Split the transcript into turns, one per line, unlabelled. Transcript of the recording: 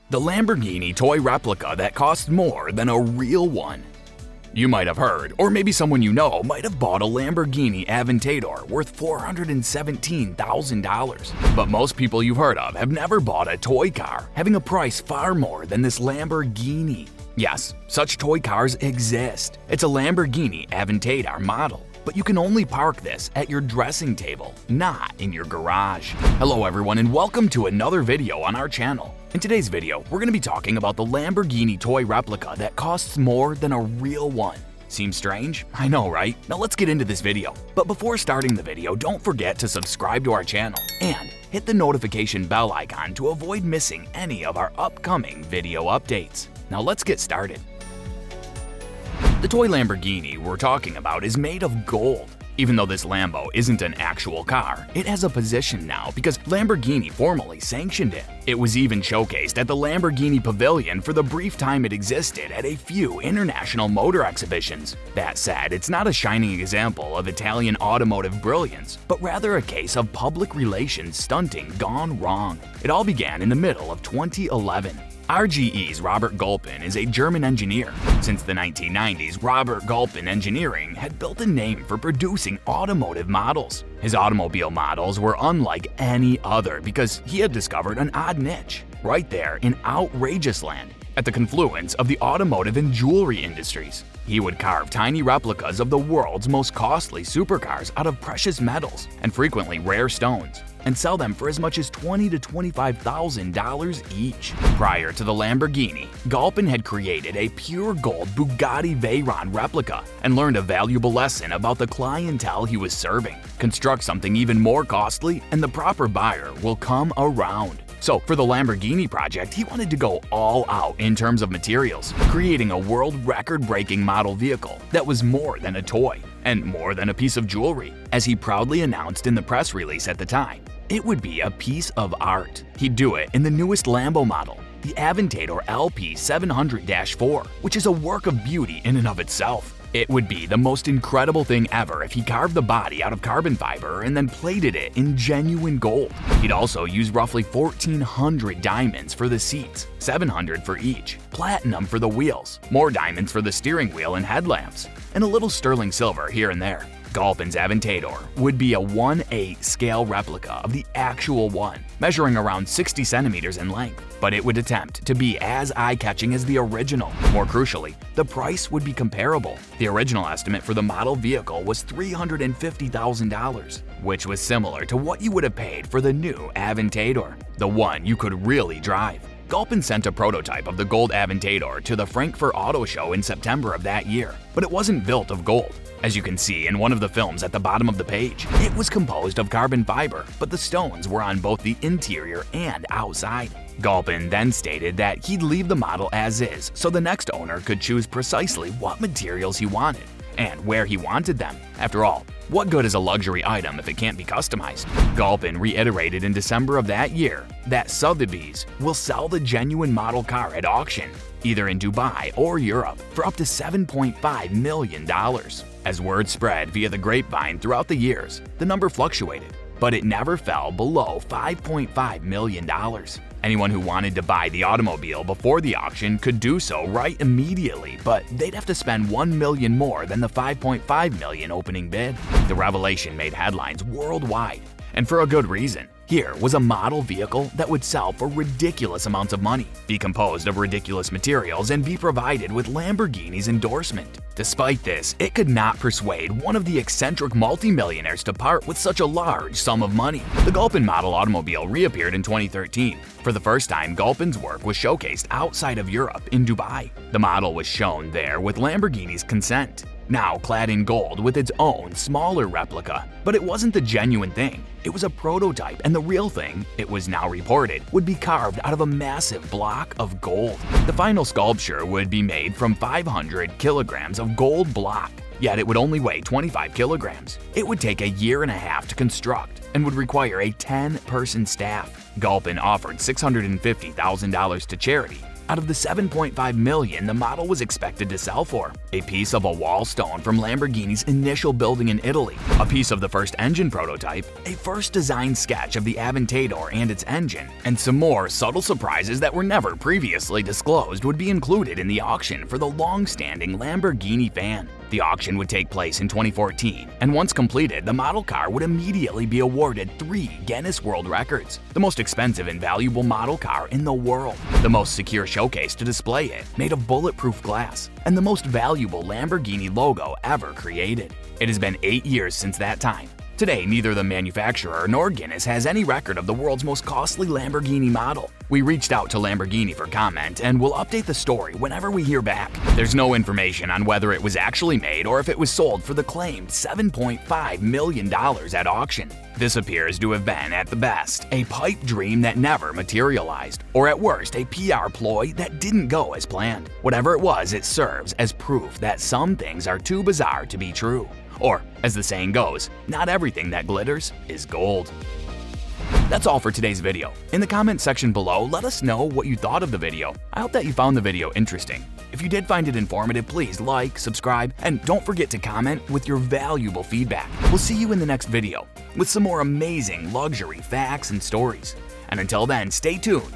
the Lamborghini toy replica that costs more than a real one. You might have heard, or maybe someone you know might have bought a Lamborghini Aventador worth $417,000. But most people you've heard of have never bought a toy car having a price far more than this Lamborghini. Yes, such toy cars exist. It's a Lamborghini Aventador model. But you can only park this at your dressing table, not in your garage. Hello everyone and welcome to another video on our channel. In today's video, we're going to be talking about the Lamborghini toy replica that costs more than a real one. Seems strange? I know, right? Now let's get into this video. But before starting the video, don't forget to subscribe to our channel and hit the notification bell icon to avoid missing any of our upcoming video updates. Now let's get started. The toy Lamborghini we're talking about is made of gold. Even though this Lambo isn't an actual car, it has a position now because Lamborghini formally sanctioned it. It was even showcased at the Lamborghini Pavilion for the brief time it existed at a few international motor exhibitions. That said, it's not a shining example of Italian automotive brilliance, but rather a case of public relations stunting gone wrong. It all began in the middle of 2011. RGE's Robert Gulpin is a German engineer. Since the 1990s, Robert Gulpin Engineering had built a name for producing automotive models. His automobile models were unlike any other because he had discovered an odd niche, right there in outrageous land, at the confluence of the automotive and jewelry industries. He would carve tiny replicas of the world's most costly supercars out of precious metals and frequently rare stones, and sell them for as much as $20,000 to $25,000 each. Prior to the Lamborghini, Gulpin had created a pure gold Bugatti Veyron replica and learned a valuable lesson about the clientele he was serving. Construct something even more costly and the proper buyer will come around. So for the Lamborghini project, he wanted to go all out in terms of materials, creating a world record-breaking model vehicle that was more than a toy and more than a piece of jewelry. As he proudly announced in the press release at the time, it would be a piece of art. He'd do it in the newest Lambo model, the Aventador LP 700-4, which is a work of beauty in and of itself. It would be the most incredible thing ever if he carved the body out of carbon fiber and then plated it in genuine gold. He'd also use roughly 1,400 diamonds for the seats, 700 for each, platinum for the wheels, more diamonds for the steering wheel and headlamps, and a little sterling silver here and there. Gulpin's Aventador would be a 1/8 scale replica of the actual one, measuring around 60 centimeters in length, but it would attempt to be as eye-catching as the original. More crucially, the price would be comparable. The original estimate for the model vehicle was $350,000, which was similar to what you would have paid for the new Aventador, the one you could really drive. Gulpin sent a prototype of the gold Aventador to the Frankfurt Auto Show in September of that year, but it wasn't built of gold. As you can see in one of the films at the bottom of the page, it was composed of carbon fiber, but the stones were on both the interior and outside. Gulpin then stated that he'd leave the model as is so the next owner could choose precisely what materials he wanted and where he wanted them. After all, what good is a luxury item if it can't be customized? Gulpin reiterated in December of that year that Sotheby's will sell the genuine model car at auction, either in Dubai or Europe, for up to $7.5 million. As word spread via the grapevine throughout the years, the number fluctuated, but it never fell below $5.5 million. Anyone who wanted to buy the automobile before the auction could do so right immediately, but they'd have to spend $1 million more than the $5.5 million opening bid. The revelation made headlines worldwide, and for a good reason. Here was a model vehicle that would sell for ridiculous amounts of money, be composed of ridiculous materials, and be provided with Lamborghini's endorsement. Despite this, it could not persuade one of the eccentric multimillionaires to part with such a large sum of money. The Gulpin model automobile reappeared in 2013. For the first time, Gulpin's work was showcased outside of Europe in Dubai. The model was shown there with Lamborghini's consent, now clad in gold with its own smaller replica. But it wasn't the genuine thing. It was a prototype, and the real thing, it was now reported, would be carved out of a massive block of gold. The final sculpture would be made from 500 kilograms of gold block, yet it would only weigh 25 kilograms. It would take a year and a half to construct and would require a 10-person staff. Gulpin offered $650,000 to charity, out of the $7.5 million the model was expected to sell for, a piece of a wall stone from Lamborghini's initial building in Italy, a piece of the first engine prototype, a first design sketch of the Aventador and its engine, and some more subtle surprises that were never previously disclosed would be included in the auction for the long-standing Lamborghini fan. The auction would take place in 2014, and once completed, the model car would immediately be awarded 3 Guinness World Records: the most expensive and valuable model car in the world, the most secure showcase to display it, made of bulletproof glass, and the most valuable Lamborghini logo ever created. It has been 8 years since that time. Today, neither the manufacturer nor Guinness has any record of the world's most costly Lamborghini model. We reached out to Lamborghini for comment, and we'll update the story whenever we hear back. There's no information on whether it was actually made or if it was sold for the claimed $7.5 million at auction. This appears to have been, at the best, a pipe dream that never materialized, or at worst, a PR ploy that didn't go as planned. Whatever it was, it serves as proof that some things are too bizarre to be true. Or, as the saying goes, not everything that glitters is gold. That's all for today's video. In the comment section below, let us know what you thought of the video. I hope that you found the video interesting. If you did find it informative, please like, subscribe, and don't forget to comment with your valuable feedback. We'll see you in the next video with some more amazing luxury facts and stories. And until then, stay tuned